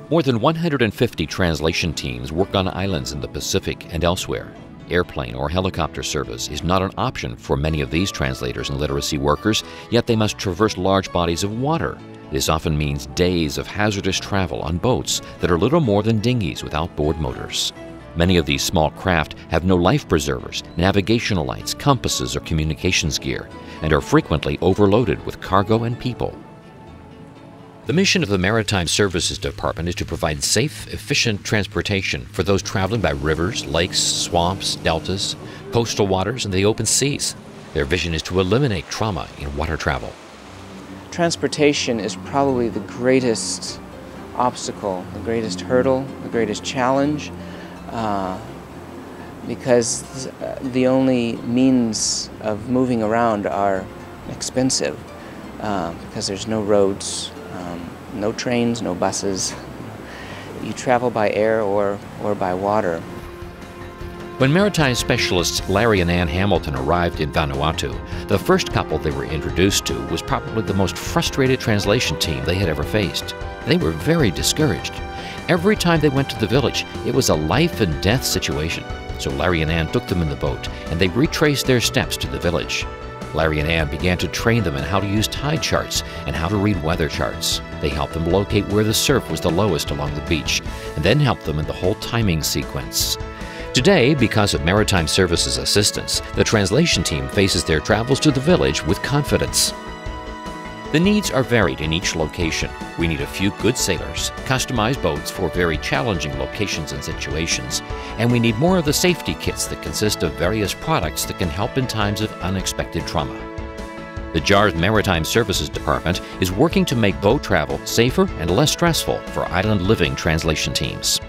More than 150 translation teams work on islands in the Pacific and elsewhere. Airplane or helicopter service is not an option for many of these translators and literacy workers, yet they must traverse large bodies of water. This often means days of hazardous travel on boats that are little more than dinghies with outboard motors. Many of these small craft have no life preservers, navigational lights, compasses, or communications gear, and are frequently overloaded with cargo and people. The mission of the Maritime Services Department is to provide safe, efficient transportation for those traveling by rivers, lakes, swamps, deltas, coastal waters, and the open seas. Their vision is to eliminate trauma in water travel. Transportation is probably the greatest obstacle, the greatest hurdle, the greatest challenge, because the only means of moving around are expensive, because there's no roads, no trains, no buses. You travel by air or by water. When maritime specialists Larry and Ann Hamilton arrived in Vanuatu, the first couple they were introduced to was probably the most frustrated translation team they had ever faced. They were very discouraged. Every time they went to the village, it was a life and death situation. So Larry and Ann took them in the boat, and they retraced their steps to the village. Larry and Ann began to train them in how to use tide charts and how to read weather charts. They helped them locate where the surf was the lowest along the beach, and then helped them in the whole timing sequence. Today, because of Maritime Services assistance, the translation team faces their travels to the village with confidence. The needs are varied in each location. We need a few good sailors, customized boats for very challenging locations and situations, and we need more of the safety kits that consist of various products that can help in times of unexpected trauma. The JAARS Maritime Services Department is working to make boat travel safer and less stressful for island living translation teams.